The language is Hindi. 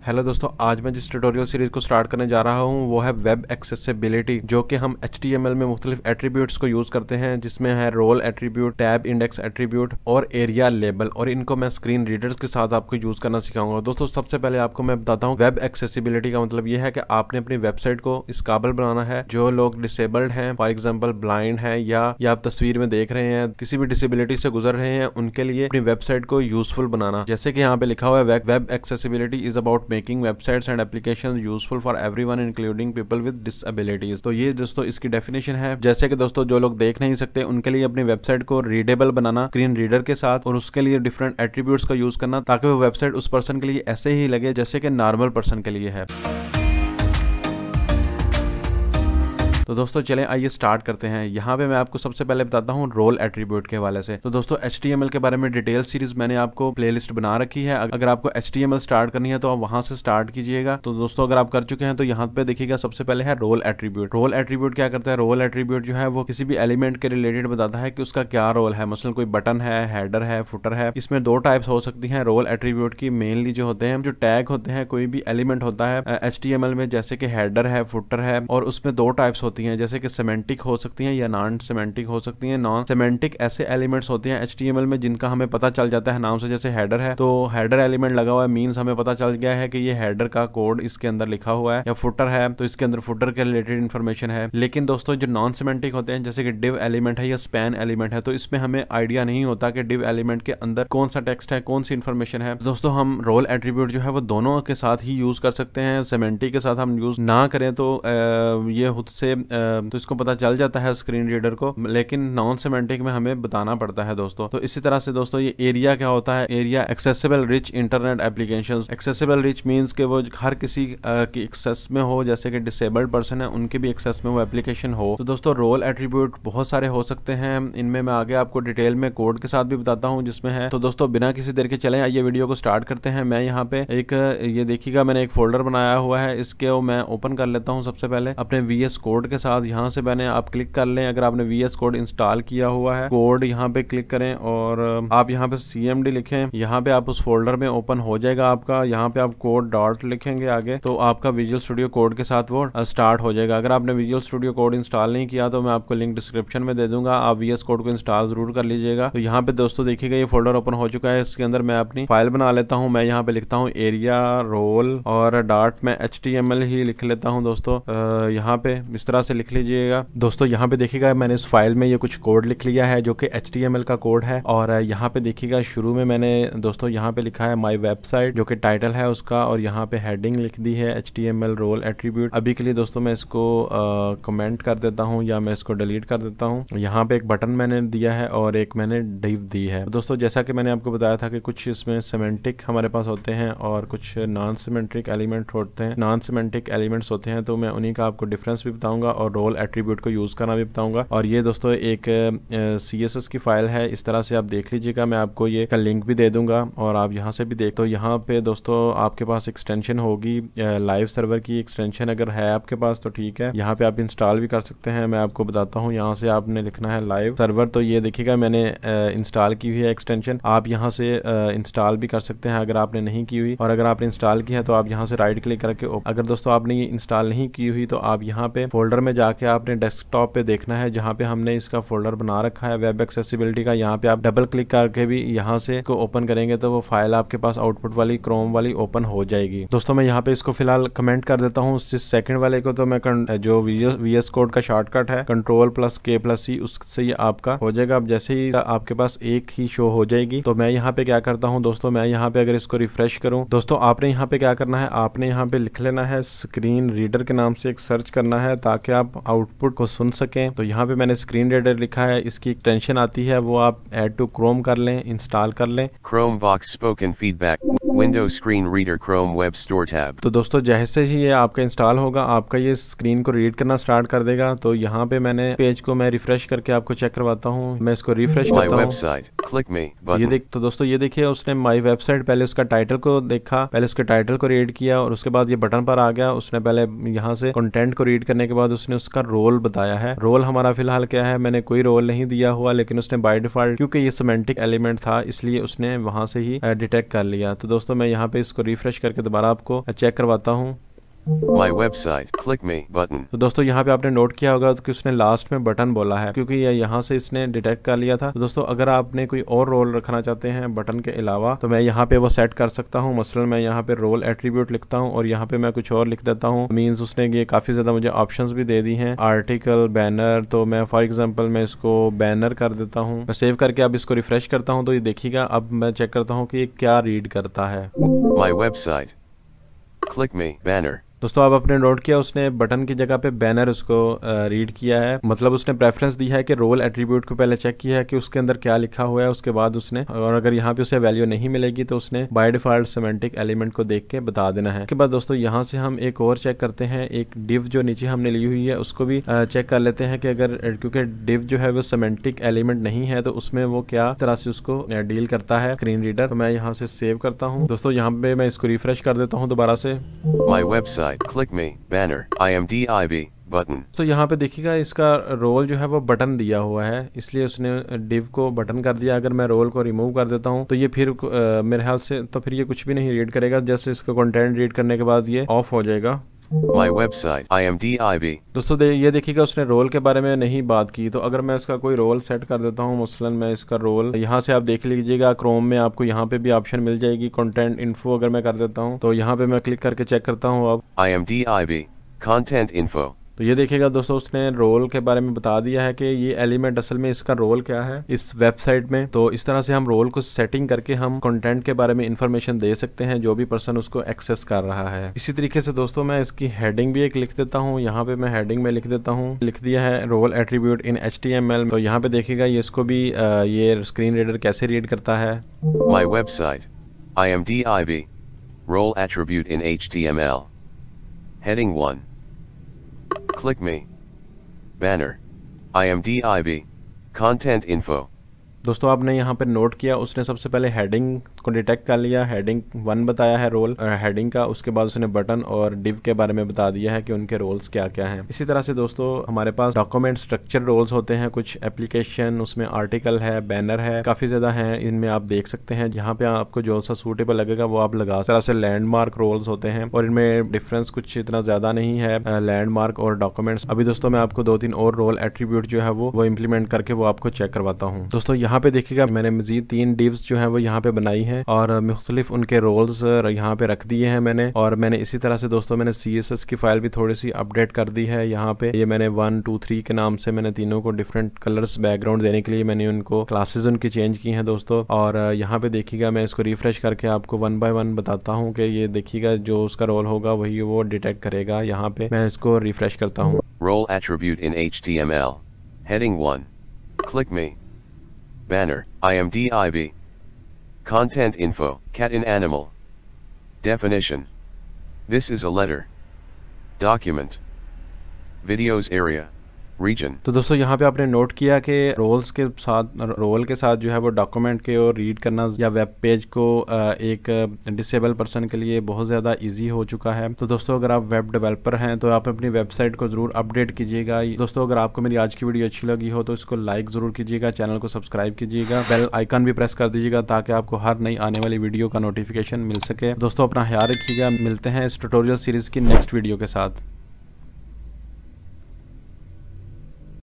हेलो दोस्तों, आज मैं जिस ट्यूटोरियल सीरीज को स्टार्ट करने जा रहा हूं वो है वेब एक्सेसिबिलिटी, जो कि हम HTML में मुख्तलिफ एट्रीब्यूट्स को यूज करते हैं, जिसमें है role attribute, tab index attribute और एरिया लेबल, और इनको मैं स्क्रीन रीडर्स के साथ आपको यूज करना सिखाऊंगा। दोस्तों सबसे पहले आपको मैं बताता हूँ वेब एक्सेसिबिलिटी का मतलब ये है कि आपने अपनी वेबसाइट को इस काबिल बनाना है जो लोग डिसेबल्ड हैं, फॉर एग्जाम्पल ब्लाइंड है या आप तस्वीर में देख रहे हैं, किसी भी डिसेबिलिटी से गुजर रहे हैं, उनके लिए अपनी वेबसाइट को यूजफुल बनाना। जैसे कि यहाँ पे लिखा हुआ है web accessibility is about making websites and applications useful for everyone including people with disabilities. तो ये दोस्तों इसकी डेफिनेशन है। जैसे कि दोस्तों जो लोग देख नहीं सकते उनके लिए अपनी वेबसाइट को रीडेबल बनाना स्क्रीन रीडर के साथ, और उसके लिए डिफरेंट एट्रीब्यूट्स का यूज करना ताकि वो वेबसाइट उस पर्सन के लिए ऐसे ही लगे जैसे कि नॉर्मल पर्सन के लिए है। तो दोस्तों चलें आइए स्टार्ट करते हैं। यहाँ पे मैं आपको सबसे पहले बताता हूँ रोल एट्रीब्यूट के हवाले से। तो दोस्तों HTML के बारे में डिटेल सीरीज मैंने आपको प्लेलिस्ट बना रखी है, अगर आपको HTML स्टार्ट करनी है तो आप वहां से स्टार्ट कीजिएगा। तो दोस्तों अगर आप कर चुके हैं तो यहाँ पे देखिएगा सबसे पहले है रोल एट्रीब्यूट। रोल एट्रीब्यूट क्या करता है? रोल एट्रीब्यूट जो है वो किसी भी एलिमेंट के रिलेटेड बताता है कि उसका क्या रोल है। मसलन कोई बटन है, हेडर है, फुटर है। इसमें दो टाइप्स हो सकती हैं रोल एट्रीब्यूट की। मेनली जो होते हैं, जो टैग होते हैं, कोई भी एलिमेंट होता है HTML में, जैसे कि हेडर है, फुटर है, और उसमें दो टाइप्स होती हैं, जैसे कि सेमेंटिक हो सकती हैं या नॉन सेमेंटिक हो सकती हैं। नॉन सेमेंटिक ऐसे एलिमेंट्स होते हैं HTML में जिनका हमें पता चल जाता है नाम से, जैसे हेडर है तो हेडर एलिमेंट लगा हुआ है, मींस हमें पता चल गया है कि ये हेडर का कोड इसके अंदर लिखा हुआ है। या फुटर है तो इसके अंदर फुटर के रिलेटेड इन्फॉर्मेशन है। लेकिन दोस्तों जो नॉन सेमेंटिक होते हैं, जैसे कि डिव एलिमेंट है या स्पैन एलिमेंट है, तो इसमें हमें आइडिया नहीं होता कि डिव एलिमेंट के अंदर कौन सा टेक्स्ट है, कौन सी इन्फॉर्मेशन है। दोस्तों हम रोल एट्रीब्यूट जो है वो दोनों के साथ ही यूज कर सकते हैं। सेमेंटिक के साथ हम यूज ना करें तो ये खुद से तो इसको पता चल जाता है स्क्रीन रीडर को, लेकिन नॉन सेमेंटिक में हमें बताना पड़ता है दोस्तों। तो इसी तरह से दोस्तों ये एरिया क्या होता है? Area accessible rich internet applications. Accessible rich means के वो हर किसी की एक्सेस में हो, जैसे कि डिसेबल्ड पर्सन है उनके भी एक्सेस में वो एप्लीकेशन हो। तो दोस्तों रोल एट्रीब्यूट बहुत सारे हो सकते हैं, इनमें मैं आगे आपको डिटेल में कोड के साथ भी बताता हूँ जिसमें है। तो दोस्तों बिना किसी देर के चलें आइए वीडियो को स्टार्ट करते हैं। मैं यहाँ पे एक ये देखिएगा मैंने एक फोल्डर बनाया हुआ है, इसके मैं ओपन कर लेता हूँ सबसे पहले अपने VS कोड के साथ। यहाँ से मैंने आप क्लिक कर लें, अगर आपने VS कोड इंस्टॉल किया हुआ है, कोड यहाँ पे क्लिक करें और आप यहाँ पे CMD लिखें। यहाँ पे आप उस फोल्डर में ओपन हो जाएगा आपका। यहाँ पे आप कोड डॉट लिखेंगे आगे, तो आपका विजुअल स्टूडियो कोड के साथ वो स्टार्ट हो जाएगा। अगर आपने विजुअल स्टूडियो कोड इंस्टॉल नहीं किया तो मैं आपको लिंक डिस्क्रिप्शन में दे दूंगा, आप VS कोड को इंस्टॉल जरूर कर लीजिएगा। तो यहाँ पे दोस्तों देखिएगा ये फोल्डर ओपन हो चुका है। इसके अंदर मैं अपनी फाइल बना लेता हूँ। मैं यहाँ पे लिखता हूँ एरिया रोल और डॉट में HTML ही लिख लेता हूँ दोस्तों। यहाँ पे इस तरह से लिख लीजिएगा। दोस्तों यहाँ पे देखिएगा मैंने इस फाइल में ये कुछ कोड लिख लिया है जो कि HTML का कोड है, और यहाँ पे देखिएगा शुरू में मैंने दोस्तों यहाँ पे लिखा है माय वेबसाइट, जो कि टाइटल है उसका, और यहाँ पे हेडिंग लिख दी है HTML रोल एट्रीब्यूट। अभी के लिए दोस्तों मैं इसको कमेंट कर देता हूँ या मैं इसको डिलीट कर देता हूँ। यहाँ पे एक बटन मैंने दिया है और एक मैंने डिव दी है। दोस्तों जैसा कि मैंने आपको बताया था कि कुछ इसमें सेमेंटिक हमारे पास होते हैं और कुछ नॉन सेमेंटिक एलिमेंट होते हैं। नॉन सेमेंटिक एलिमेंट्स होते हैं तो मैं उन्हीं का आपको डिफरेंस भी बताऊंगा और रोल एट्रीब्यूट को यूज करना भी बताऊंगा। और ये दोस्तों एक CSS की फाइल है, इस तरह से आप देख लीजिएगा। मैं आपको ये का लिंक भी दे दूंगा और आप यहाँ से भी देख। तो यहाँ पे दोस्तों आपके पास एक्सटेंशन होगी लाइव सर्वर की एक्सटेंशन, अगर है आपके पास तो ठीक है। यहाँ पे आप इंस्टॉल भी कर सकते हैं। मैं आपको बताता हूँ, यहाँ से आपने लिखना है लाइव सर्वर। तो ये देखिएगा मैंने इंस्टॉल की हुई है एक्सटेंशन, आप यहाँ से इंस्टॉल भी कर सकते हैं अगर आपने नहीं की हुई। और अगर आपने इंस्टॉल की है तो आप यहाँ से राइट क्लिक करके, अगर दोस्तों आपने ये इंस्टॉल नहीं की हुई तो आप यहाँ पे फोल्डर में जाके आपने डेस्कटॉप पे देखना है जहाँ पे हमने इसका फोल्डर बना रखा है वेब एक्सेसिबिलिटी का। यहाँ पे आप डबल क्लिक करके भी यहाँ से इसको ओपन करेंगे तो वो फाइल आपके पास आउटपुट वाली क्रोम वाली ओपन हो जाएगी। दोस्तों मैं यहाँ पे इसको फिलहाल कमेंट कर देता हूँ। इस सेकंड वाले को तो मैं जो VS कोड का शॉर्टकट है Ctrl+K+C, उससे ये आपका हो जाएगा। अब जैसे ही आपके पास एक ही शो हो जाएगी तो मैं यहाँ पे क्या करता हूँ दोस्तों, मैं यहाँ पे अगर इसको रिफ्रेश करूँ, दोस्तों आपने यहाँ पे क्या करना है, आपने यहाँ पे लिख लेना है स्क्रीन रीडर के नाम से एक सर्च करना है ताकि आप आउटपुट को सुन सकें। तो यहाँ पे मैंने स्क्रीन रीडर लिखा है, इसकी एक्सटेंशन आती है वो आप ऐड टू क्रोम कर लें, इंस्टॉल कर लें। Chromevox spoken feedback Windows screen reader Chrome web store tab। तो दोस्तों जैसे ही ये आपका इंस्टॉल होगा आपका ये स्क्रीन को रीड करना स्टार्ट कर देगा। तो यहाँ पे मैंने पेज को मैं रिफ्रेश करके आपको चेक करवाता हूँ। मैं इसको रिफ्रेश करता हूँ। ये देख तो दोस्तों ये देखिए उसने माय वेबसाइट, पहले उसका टाइटल को देखा, पहले उसके टाइटल को रीड किया और उसके बाद ये बटन पर आ गया। उसने पहले यहाँ से कंटेंट को रीड करने के बाद उसने उसका रोल बताया है। रोल हमारा फिलहाल क्या है, मैंने कोई रोल नहीं दिया हुआ, लेकिन उसने बाय डिफॉल्ट क्योंकि ये सेमेंटिक एलिमेंट था इसलिए उसने वहां से ही डिटेक्ट कर लिया। तो दोस्तों दोस्तों मैं यहाँ पे इसको रिफ्रेश करके दोबारा आपको चेक करवाता हूँ। My website, click me button. तो दोस्तों यहाँ पे आपने नोट किया होगा कि उसने लास्ट में बटन बोला है, क्योंकि ये यहाँ से इसने डिटेक्ट कर लिया था। तो दोस्तों अगर आपने कोई और रोल रखना चाहते हैं बटन के अलावा, तो मैं यहाँ पे वो सेट कर सकता हूँ। मसलन मैं यहाँ पे रोल एट्रीब्यूट लिखता हूँ और यहाँ पे मैं कुछ और लिख देता हूँ। मीन्स उसने ये काफी ज्यादा मुझे ऑप्शंस भी दे दी हैं, आर्टिकल, बैनर। तो मैं फॉर एग्जाम्पल मैं इसको बैनर कर देता हूँ। मैं सेव करके अब इसको रिफ्रेश करता हूँ तो ये देखिएगा, अब मैं चेक करता हूँ कि ये क्या रीड करता है। My website, click me banner. दोस्तों अब आपने नोट किया उसने बटन की जगह पे बैनर उसको रीड किया है। मतलब उसने प्रेफरेंस दी है कि रोल एट्रीब्यूट को पहले चेक किया है कि उसके अंदर क्या लिखा हुआ है, उसके बाद उसने, और अगर यहाँ पे उसे वैल्यू नहीं मिलेगी तो उसने बाय डिफॉल्ट सिमेंटिक एलिमेंट को देख के बता देना है। उसके बाद दोस्तों यहाँ से हम एक और चेक करते हैं, एक डिव जो नीचे हमने ली हुई है उसको भी चेक कर लेते हैं कि अगर, क्योंकि डिव जो है वो सिमेंटिक एलिमेंट नहीं है तो उसमें वो क्या तरह से उसको डील करता है स्क्रीन रीडर। तो मैं यहाँ से सेव करता हूँ। दोस्तों यहाँ पे मैं इसको रिफ्रेश कर देता हूँ दोबारा से। My website, click me banner, IMDIV button. तो यहाँ पे देखिएगा इसका रोल जो है वो बटन दिया हुआ है, इसलिए उसने डिव को बटन कर दिया। अगर मैं रोल को रिमूव कर देता हूँ तो ये फिर मेरे ख्याल से तो फिर ये कुछ भी नहीं रीड करेगा। जैसे इसका कंटेंट रीड करने के बाद ये ऑफ हो जाएगा। My website, IMDIV. दोस्तों ये देखिएगा उसने रोल के बारे में नहीं बात की। तो अगर मैं इसका कोई रोल सेट कर देता हूँ, मसलन मैं इसका रोल यहाँ से आप देख लीजिएगा, क्रोम में आपको यहाँ पे भी ऑप्शन मिल जाएगी कंटेंट इन्फो। अगर मैं कर देता हूँ तो यहाँ पे मैं क्लिक करके चेक करता हूँ अब IMDIV content info. तो ये देखिएगा दोस्तों उसने रोल के बारे में बता दिया है कि ये एलिमेंट असल में इसका रोल क्या है इस वेबसाइट में। तो इस तरह से हम रोल को सेटिंग करके हम कंटेंट के बारे में इंफॉर्मेशन दे सकते हैं जो भी पर्सन उसको एक्सेस कर रहा है। इसी तरीके से दोस्तों मैं इसकी हेडिंग भी एक लिख देता हूँ। यहाँ पे मैं हेडिंग में लिख देता हूँ, लिख दिया है रोल एट्रीब्यूट इन HTML। तो यहाँ पे देखिएगा ये इसको भी ये स्क्रीन रीडर कैसे रीड करता है। My website, IMDIV, role attribute in HTML. Heading 1. Click me banner, IMDIV content info. दोस्तों आपने यहाँ पर नोट किया उसने सबसे पहले हेडिंग को डिटेक्ट कर लिया, हेडिंग 1 बताया है रोल हेडिंग का। उसके बाद उसने बटन और डिव के बारे में बता दिया है कि उनके रोल्स क्या क्या हैं। इसी तरह से दोस्तों हमारे पास डॉक्यूमेंट स्ट्रक्चर रोल्स होते हैं, कुछ एप्लीकेशन उसमें आर्टिकल है, बैनर है, काफी ज्यादा हैं। इनमें आप देख सकते हैं जहाँ पे आपको जो सा सूटेबल लगेगा वो आप लगा। इस तरह से लैंडमार्क रोल्स होते हैं और इनमें डिफरेंस कुछ इतना ज्यादा नहीं है लैंडमार्क और डॉक्यूमेंट्स। अभी दोस्तों मैं आपको 2-3 और रोल एट्रीब्यूट जो है वो इम्प्लीमेंट करके वो आपको चेक करवाता हूँ। दोस्तों यहाँ पे देखिएगा मैंने मजीद 3 डिव्स जो है वो यहाँ पे बनाई है और मुख्तलिफ उनके रोल्स यहाँ पे रख दिए हैं मैंने। और मैंने इसी तरह से दोस्तों मैंने CSS की फाइल भी थोड़ी सी अपडेट कर दी है। यहाँ पे ये मैंने 1, 2, 3 के नाम से मैंने तीनों को डिफरेंट कलर्स बैकग्राउंड देने के लिए मैंने उनको क्लासेस उनकी चेंज की हैं दोस्तों। और यहाँ पे देखिएगा मैं इसको रिफ्रेश करके आपको 1 by 1 बताता हूँ कि ये देखिएगा जो उसका रोल होगा वही वो डिटेक्ट करेगा। यहाँ पे मैं इसको रिफ्रेश करता हूँ। Role attribute in HTML. Heading 1. Click me banner, IMDIV content info, cat in animal. Definition. This is a letter. Document. Videos area. Region. तो दोस्तों यहाँ पे आपने नोट किया कि रोल के साथ जो है वो डॉक्यूमेंट के और रीड करना या वेब पेज को एक डिसेबल पर्सन के लिए बहुत ज़्यादा इजी हो चुका है। तो दोस्तों अगर आप वेब डेवलपर हैं तो आप अपनी वेबसाइट को ज़रूर अपडेट कीजिएगा। दोस्तों अगर आपको मेरी आज की वीडियो अच्छी लगी हो तो इसको लाइक ज़रूर कीजिएगा, चैनल को सब्सक्राइब कीजिएगा, बेल आइकन भी प्रेस कर दीजिएगा ताकि आपको हर नई आने वाली वीडियो का नोटिफिकेशन मिल सके। दोस्तों अपना ख्याल रखिएगा, मिलते हैं इस ट्यूटोरियल सीरीज़ की नेक्स्ट वीडियो के साथ।